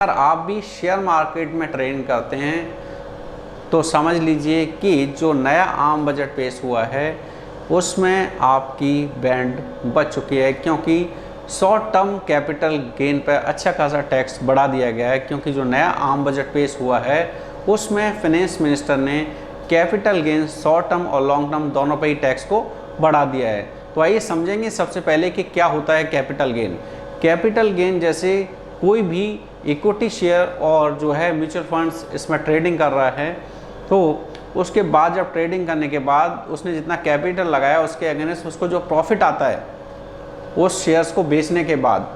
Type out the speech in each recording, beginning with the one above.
अगर आप भी शेयर मार्केट में ट्रेडिंग करते हैं तो समझ लीजिए कि जो नया आम बजट पेश हुआ है उसमें आपकी बैंड बच चुकी है, क्योंकि शॉर्ट टर्म कैपिटल गेन पर अच्छा खासा टैक्स बढ़ा दिया गया है। क्योंकि जो नया आम बजट पेश हुआ है उसमें फाइनेंस मिनिस्टर ने कैपिटल गेन शॉर्ट टर्म और लॉन्ग टर्म दोनों पर ही टैक्स को बढ़ा दिया है। तो आइए समझेंगे सबसे पहले कि क्या होता है कैपिटल गेन। कैपिटल गेन जैसे कोई भी इक्विटी शेयर और जो है म्यूचुअल फंड्स इसमें ट्रेडिंग कर रहा है, तो उसके बाद जब ट्रेडिंग करने के बाद उसने जितना कैपिटल लगाया उसके अगेंस्ट उसको जो प्रॉफिट आता है उस शेयर्स को बेचने के बाद,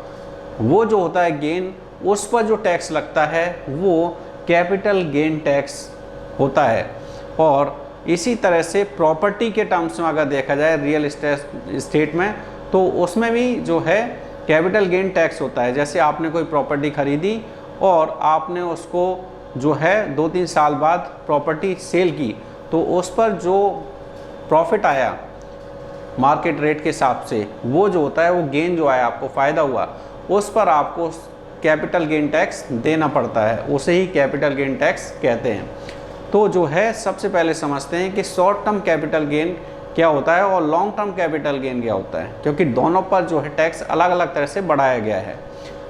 वो जो होता है गेन, उस पर जो टैक्स लगता है वो कैपिटल गेन टैक्स होता है। और इसी तरह से प्रॉपर्टी के टर्म्स में अगर देखा जाए रियल एस्टेट में, तो उसमें भी जो है कैपिटल गेन टैक्स होता है। जैसे आपने कोई प्रॉपर्टी खरीदी और आपने उसको जो है 2-3 साल बाद प्रॉपर्टी सेल की, तो उस पर जो प्रॉफिट आया मार्केट रेट के हिसाब से, वो जो होता है वो गेन जो आया, आपको फ़ायदा हुआ, उस पर आपको कैपिटल गेन टैक्स देना पड़ता है। उसे ही कैपिटल गेन टैक्स कहते हैं। तो जो है सबसे पहले समझते हैं कि शॉर्ट टर्म कैपिटल गेन क्या होता है और लॉन्ग टर्म कैपिटल गेन क्या होता है, क्योंकि दोनों पर जो है टैक्स अलग अलग तरह से बढ़ाया गया है।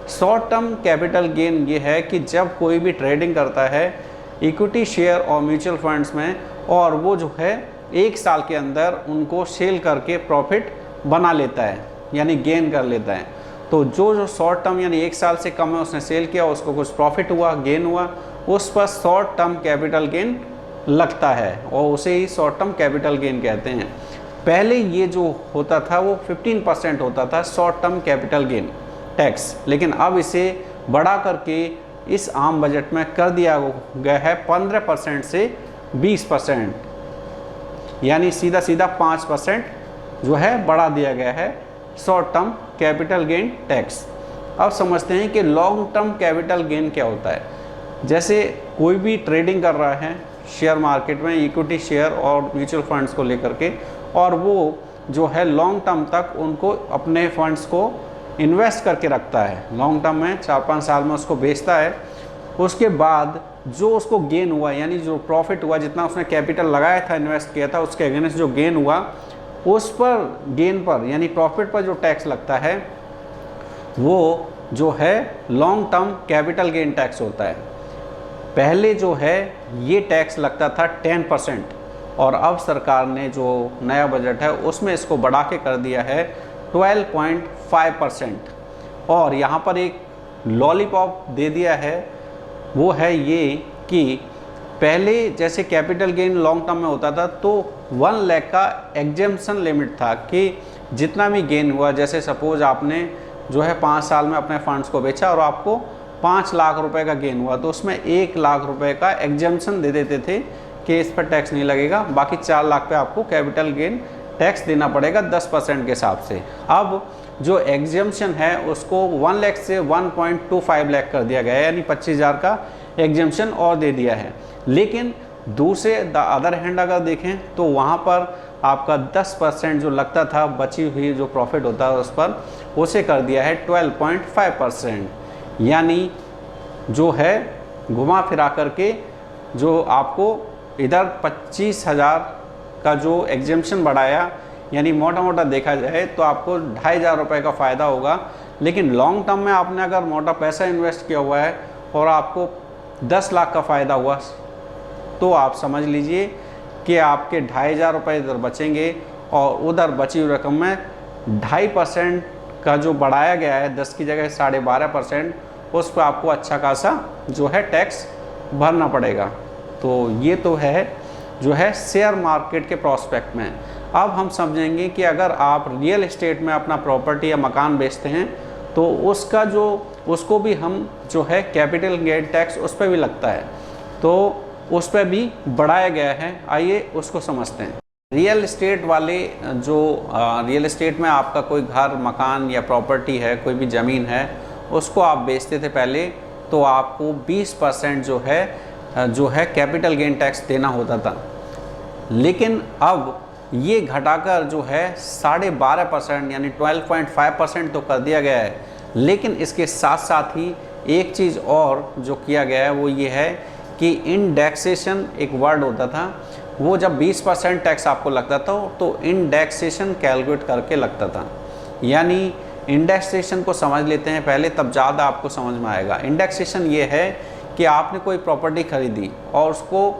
शॉर्ट टर्म कैपिटल गेन ये है कि जब कोई भी ट्रेडिंग करता है इक्विटी शेयर और म्यूचुअल फंड्स में, और वो जो है 1 साल के अंदर उनको सेल करके प्रॉफिट बना लेता है, यानी गेन कर लेता है। तो जो शॉर्ट टर्म यानी 1 साल से कम है उसने सेल किया, उसको कुछ प्रॉफिट हुआ, गेन हुआ, उस पर शॉर्ट टर्म कैपिटल गेन लगता है और उसे ही शॉर्ट टर्म कैपिटल गेन कहते हैं। पहले ये जो होता था वो 15% होता था short term capital gain tax, लेकिन अब इसे बढ़ा करके इस आम बजट में कर दिया गया है 15% से 20%, यानी सीधा सीधा 5% जो है बढ़ा दिया गया है short term capital gain tax. अब समझते हैं कि लॉन्ग टर्म कैपिटल गेन क्या होता है। जैसे कोई भी ट्रेडिंग कर रहा है शेयर मार्केट में इक्विटी शेयर और म्यूचुअल फंड्स को लेकर के, और वो जो है लॉन्ग टर्म तक उनको अपने फंड्स को इन्वेस्ट करके रखता है, लॉन्ग टर्म में 4-5 साल में उसको बेचता है। उसके बाद जो उसको गेन हुआ, यानी जो प्रॉफिट हुआ, जितना उसने कैपिटल लगाया था, इन्वेस्ट किया था, उसके अगेंस्ट जो गेन हुआ, उस पर गेन पर यानी प्रॉफिट पर जो टैक्स लगता है वो जो है long term capital gain tax होता है। पहले जो है ये टैक्स लगता था 10%, और अब सरकार ने जो नया बजट है उसमें इसको बढ़ा के कर दिया है 12.5%। और यहाँ पर एक लॉलीपॉप दे दिया है, वो है ये कि पहले जैसे कैपिटल गेन लॉन्ग टर्म में होता था तो 1 लाख का एग्जेम्पशन लिमिट था कि जितना भी गेन हुआ, जैसे सपोज आपने जो है 5 साल में अपने फंड्स को बेचा और आपको 5 लाख रुपए का गेन हुआ, तो उसमें 1 लाख रुपए का एग्जेम्पशन दे देते थे कि इस पर टैक्स नहीं लगेगा, बाकी 4 लाख पे आपको कैपिटल गेन टैक्स देना पड़ेगा 10% के हिसाब से। अब जो एग्जेम्पशन है उसको 1 लाख से 1.25 लाख कर दिया गया है, यानी 25,000 का एग्जेम्पशन और दे दिया है। लेकिन दूसरे अदर हैंड अगर देखें तो वहाँ पर आपका 10% जो लगता था, बची हुई जो प्रॉफिट होता है उस पर, उसे कर दिया है 12.5%, यानी जो है घुमा फिरा करके जो आपको इधर 25,000 का जो एग्जेम्पशन बढ़ाया, यानी मोटा मोटा देखा जाए तो आपको 2,500 रुपये का फ़ायदा होगा। लेकिन लॉन्ग टर्म में आपने अगर मोटा पैसा इन्वेस्ट किया हुआ है और आपको 10 लाख का फ़ायदा हुआ, तो आप समझ लीजिए कि आपके 2,500 रुपये इधर बचेंगे, और उधर बची हुई रकम में 2.5% का जो बढ़ाया गया है, 10 की जगह 12.5%, उस पर आपको अच्छा खासा जो है टैक्स भरना पड़ेगा। तो ये तो है जो है शेयर मार्केट के प्रोस्पेक्ट में। अब हम समझेंगे कि अगर आप रियल एस्टेट में अपना प्रॉपर्टी या मकान बेचते हैं तो उसको भी हम जो है कैपिटल गेन टैक्स उस पर भी लगता है, तो उस पर भी बढ़ाया गया है। आइए उसको समझते हैं। रियल एस्टेट वाले जो रियल एस्टेट में आपका कोई घर, मकान या प्रॉपर्टी है, कोई भी ज़मीन है, उसको आप बेचते थे पहले, तो आपको 20% जो है कैपिटल गेन टैक्स देना होता था। लेकिन अब ये घटाकर जो है 12.5% यानी 12.5% तो कर दिया गया है। लेकिन इसके साथ साथ ही एक चीज़ और जो किया गया है वो ये है कि इंडेक्सेशन एक वर्ड होता था, वो जब 20% टैक्स आपको लगता था तो इंडेक्सेशन कैलकुलेट करके लगता था। यानी इंडेक्सेशन को समझ लेते हैं पहले, तब ज़्यादा आपको समझ में आएगा। इंडेक्सेशन ये है कि आपने कोई प्रॉपर्टी खरीदी और उसको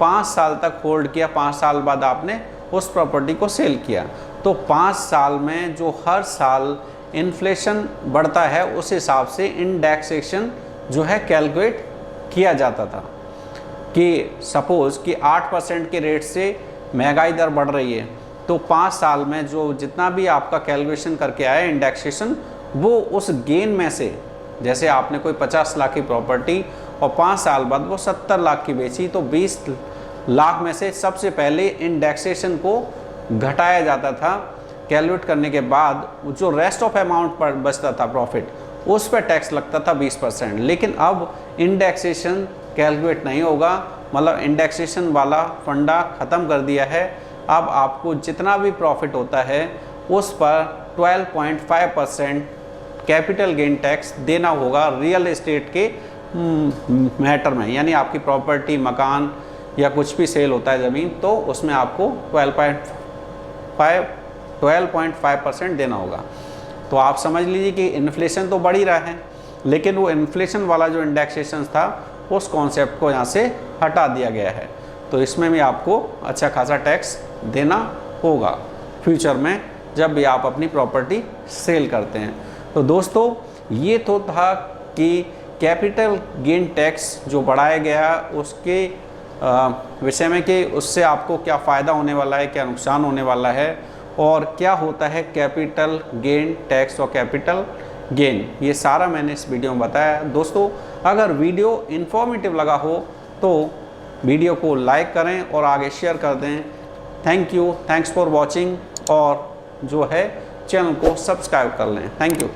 5 साल तक होल्ड किया, 5 साल बाद आपने उस प्रॉपर्टी को सेल किया, तो 5 साल में जो हर साल इन्फ्लेशन बढ़ता है उस हिसाब से इंडेक्सेशन जो है कैलकुलेट किया जाता था। कि सपोज़ कि 8% के रेट से महंगाई दर बढ़ रही है, तो 5 साल में जो जितना भी आपका कैलकुलेशन करके आया इंडेक्सेशन, वो उस गेन में से, जैसे आपने कोई 50 लाख की प्रॉपर्टी और 5 साल बाद वो 70 लाख की बेची, तो 20 लाख में से सबसे पहले इंडेक्सेशन को घटाया जाता था। कैलकुलेट करने के बाद जो रेस्ट ऑफ अमाउंट पर बचता था प्रॉफिट, उस पर टैक्स लगता था 20%। लेकिन अब इंडेक्सेशन कैलकुलेट नहीं होगा, मतलब इंडेक्सेशन वाला फंडा ख़त्म कर दिया है। अब आपको जितना भी प्रॉफिट होता है उस पर 12.5% कैपिटल गेन टैक्स देना होगा रियल एस्टेट के मैटर में। यानी आपकी प्रॉपर्टी, मकान या कुछ भी सेल होता है ज़मीन, तो उसमें आपको 12.5% देना होगा। तो आप समझ लीजिए कि इन्फ्लेशन तो बढ़ ही रहा है, लेकिन वो इन्फ्लेशन वाला जो इंडेक्सेशन था उस कॉन्सेप्ट को यहाँ से हटा दिया गया है। तो इसमें भी आपको अच्छा खासा टैक्स देना होगा फ्यूचर में, जब भी आप अपनी प्रॉपर्टी सेल करते हैं। तो दोस्तों ये तो था कि कैपिटल गेन टैक्स जो बढ़ाया गया उसके विषय में, कि उससे आपको क्या फ़ायदा होने वाला है, क्या नुकसान होने वाला है, और क्या होता है कैपिटल गेन टैक्स और कैपिटल गेन, ये सारा मैंने इस वीडियो में बताया। दोस्तों अगर वीडियो इन्फॉर्मेटिव लगा हो तो वीडियो को लाइक करें और आगे शेयर कर दें। Thank you, thanks for watching, और जो है चैनल को सब्सक्राइब कर लें। Thank you.